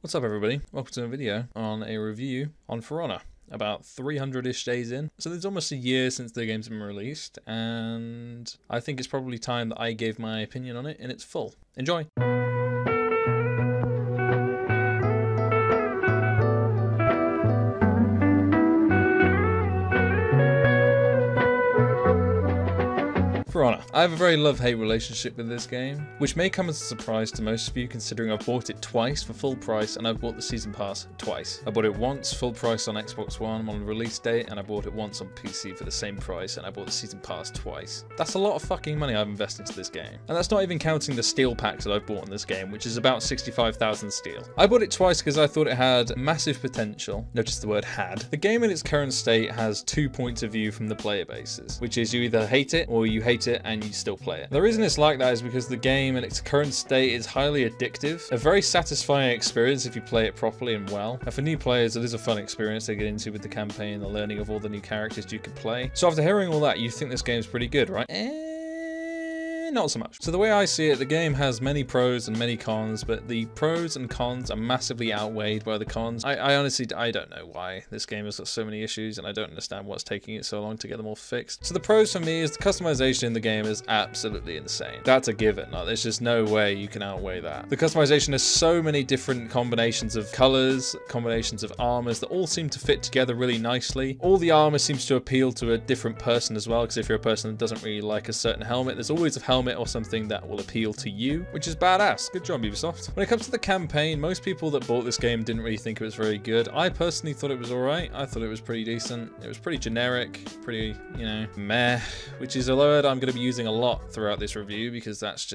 What's up everybody, welcome to a video on a review on For Honor. About 300-ish days in, so there's almost a year since the game's been released, and I think it's probably time that I gave my opinion on it in its full. Enjoy! For Honor. I have a very love-hate relationship with this game, which may come as a surprise to most of you considering I've bought it twice for full price and I've bought the Season Pass twice. I bought it once full price on Xbox One on the release date, and I bought it once on PC for the same price, and I bought the Season Pass twice. That's a lot of fucking money I've invested into this game. And that's not even counting the steel packs that I've bought in this game, which is about 65,000 steel. I bought it twice because I thought it had massive potential. Notice the word had. The game in its current state has 2 points of view from the player bases, which is you either hate it or you hate it and you still play it. The reason it's like that is because the game in its current state is highly addictive, a very satisfying experience if you play it properly and well, and for new players it is a fun experience to get into with the campaign, the learning of all the new characters you can play. So after hearing all that, you think this game's pretty good, right? Not so much. So the way I see it, the game has many pros and many cons, but the pros and cons are massively outweighed by the cons. I honestly, I don't know why this game has got so many issues, and I don't understand what's taking it so long to get them all fixed. So the pros for me is the customization in the game is absolutely insane. That's a given. Like, there's just no way you can outweigh that. The customization has so many different combinations of colors, combinations of armors that all seem to fit together really nicely. All the armor seems to appeal to a different person as well, because if you're a person that doesn't really like a certain helmet, there's always a helmet or something that will appeal to you, which is badass. Good job, Ubisoft. When it comes to the campaign, most people that bought this game didn't really think it was very good. I personally thought it was alright. I thought it was pretty decent. It was pretty generic, pretty, you know, meh, which is a word I'm going to be using a lot throughout this review because that's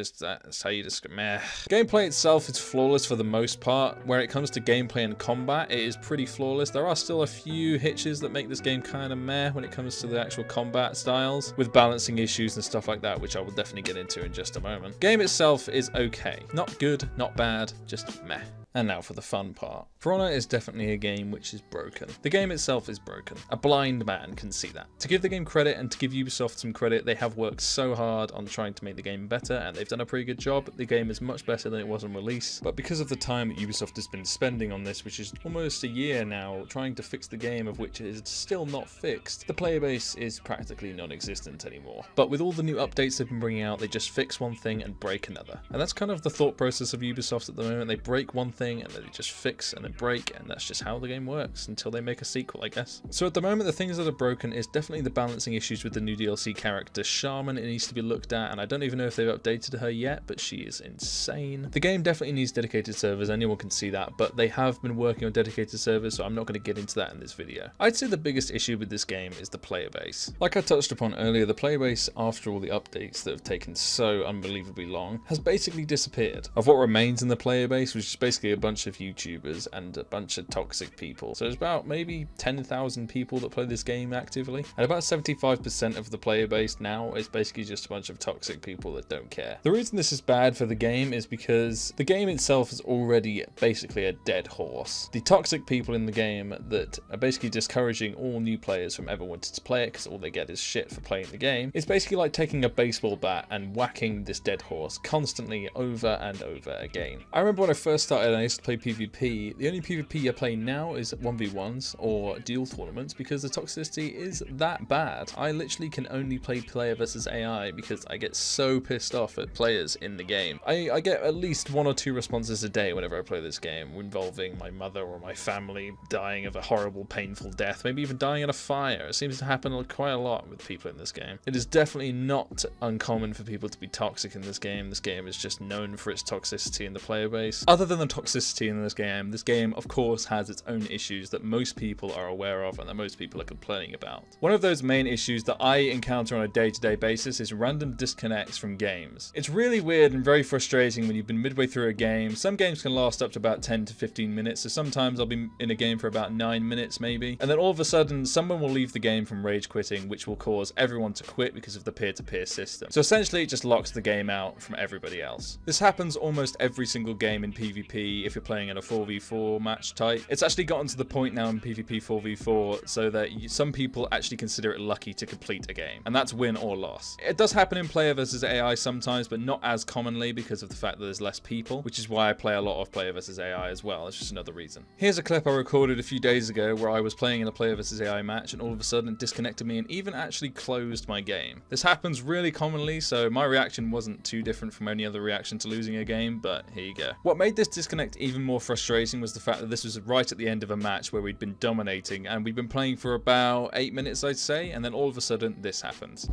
how you describe meh. Gameplay itself is flawless for the most part. Where it comes to gameplay and combat, it is pretty flawless. There are still a few hitches that make this game kind of meh when it comes to the actual combat styles, with balancing issues and stuff like that, which I will definitely get into in just a moment. Game itself is okay. Not good, not bad, just meh. And now for the fun part. For Honor is definitely a game which is broken. The game itself is broken. A blind man can see that. To give the game credit and to give Ubisoft some credit, they have worked so hard on trying to make the game better, and they've done a pretty good job. The game is much better than it was on release, but because of the time that Ubisoft has been spending on this, which is almost a year now, trying to fix the game, of which is still not fixed, the player base is practically non-existent anymore. But with all the new updates they've been bringing out, they just fix one thing and break another. And that's kind of the thought process of Ubisoft at the moment. They break one thing and then they just fix and then break, and that's just how the game works until they make a sequel, I guess. So at the moment, the things that are broken is definitely the balancing issues with the new DLC character Shaman. It needs to be looked at, and I don't even know if they've updated her yet, but she is insane. The game definitely needs dedicated servers, anyone can see that, but they have been working on dedicated servers, so I'm not going to get into that in this video. I'd say the biggest issue with this game is the player base. Like I touched upon earlier, the player base, after all the updates that have taken so unbelievably long, has basically disappeared. Of what remains in the player base, which is basically a bunch of YouTubers and a bunch of toxic people. So there's about maybe 10,000 people that play this game actively, and about 75% of the player base now is basically just a bunch of toxic people that don't care. The reason this is bad for the game is because the game itself is already basically a dead horse. The toxic people in the game that are basically discouraging all new players from ever wanting to play it because all they get is shit for playing the game. It's basically like taking a baseball bat and whacking this dead horse constantly over and over again. I remember when I first started, I used to play PvP. The only PvP I play now is 1v1s or duel tournaments because the toxicity is that bad. I literally can only play player versus AI because I get so pissed off at players in the game. I get at least 1 or 2 responses a day whenever I play this game involving my mother or my family dying of a horrible, painful death, maybe even dying in a fire. It seems to happen quite a lot with people in this game. It is definitely not uncommon for people to be toxic in this game. This game is just known for its toxicity in the player base. Other than the toxicity in this game of course has its own issues that most people are aware of and that most people are complaining about. One of those main issues that I encounter on a day-to-day basis is random disconnects from games. It's really weird and very frustrating when you've been midway through a game. Some games can last up to about 10 to 15 minutes, so sometimes I'll be in a game for about 9 minutes maybe, and then all of a sudden someone will leave the game from rage quitting, which will cause everyone to quit because of the peer-to-peer system. So essentially it just locks the game out from everybody else. This happens almost every single game in PvP PvP if you're playing in a 4v4 match type. It's actually gotten to the point now in PvP 4v4 so that some people actually consider it lucky to complete a game, and that's win or loss. It does happen in player versus AI sometimes, but not as commonly because of the fact that there's less people, which is why I play a lot of player versus AI as well. It's just another reason. Here's a clip I recorded a few days ago where I was playing in a player versus AI match and all of a sudden it disconnected me and even actually closed my game. This happens really commonly, so my reaction wasn't too different from any other reaction to losing a game, but here you go. What made this disconnect even more frustrating was the fact that this was right at the end of a match where we'd been dominating and we'd been playing for about 8 minutes, I'd say, and then all of a sudden this happens.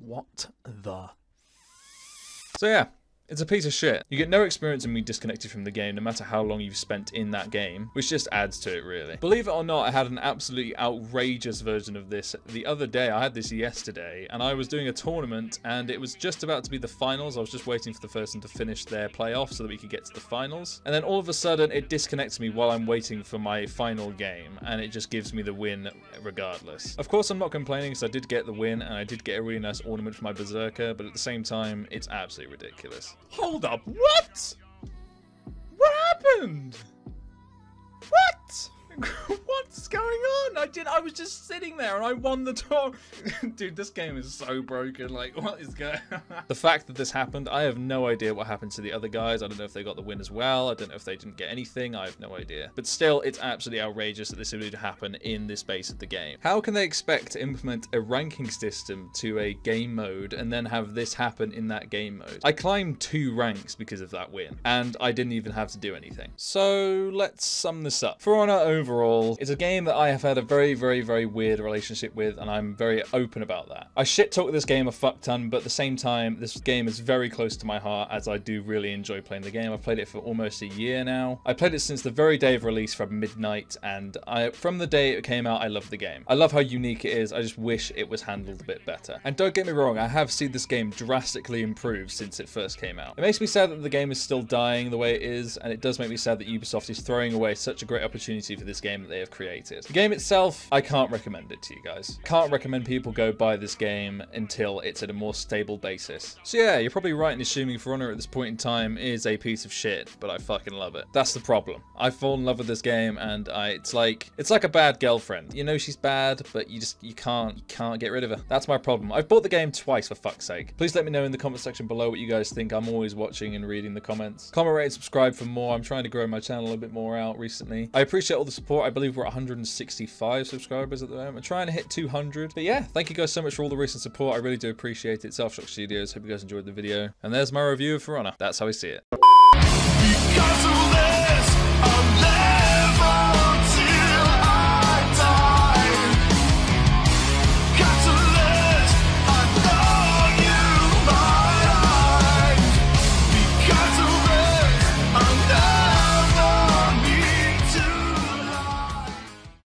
What the? So yeah, it's a piece of shit. You get no experience in being disconnected from the game, no matter how long you've spent in that game, which just adds to it, really. Believe it or not, I had an absolutely outrageous version of this the other day. I had this yesterday, and I was doing a tournament, and it was just about to be the finals. I was just waiting for the person to finish their playoff so that we could get to the finals. And then all of a sudden, it disconnects me while I'm waiting for my final game, and it just gives me the win regardless. Of course, I'm not complaining, because I did get the win, and I did get a really nice ornament for my berserker, but at the same time, it's absolutely ridiculous. Hold up, what? What happened? What? What's going on? I was just sitting there and I won the tour. Dude, this game is so broken. Like, what is going on? The fact that this happened, I have no idea what happened to the other guys. I don't know if they got the win as well. I don't know if they didn't get anything. I have no idea. But still, it's absolutely outrageous that this would happen in this base of the game. How can they expect to implement a ranking system to a game mode and then have this happen in that game mode? I climbed 2 ranks because of that win, and I didn't even have to do anything. So let's sum this up. For Honor overall, it's a game that I have had a very, very, very weird relationship with, and I'm very open about that. I shit talk this game a fuck ton, but at the same time, this game is very close to my heart, as I do really enjoy playing the game. I've played it for almost a year now. I played it since the very day of release from midnight, and from the day it came out, I love the game. I love how unique it is. I just wish it was handled a bit better. And don't get me wrong, I have seen this game drastically improve since it first came out. It makes me sad that the game is still dying the way it is, and it does make me sad that Ubisoft is throwing away such a great opportunity for this game that they have created. The game itself, I can't recommend it to you guys. Can't recommend people go buy this game until it's at a more stable basis. So yeah, you're probably right in assuming For Honor at this point in time is a piece of shit, but I fucking love it. That's the problem. I've fallen in love with this game, and it's like a bad girlfriend. You know she's bad, but you can't get rid of her. That's my problem. I've bought the game twice, for fuck's sake. Please let me know in the comment section below what you guys think. I'm always watching and reading the comments. Comment, rate, and subscribe for more. I'm trying to grow my channel a bit more out recently. I appreciate all the support. I believe we're at 165 subscribers at the moment. I'm trying to hit 200. But yeah, thank you guys so much for all the recent support. I really do appreciate it. Self-Shock Studios. Hope you guys enjoyed the video. And there's my review of For Honor. That's how I see it.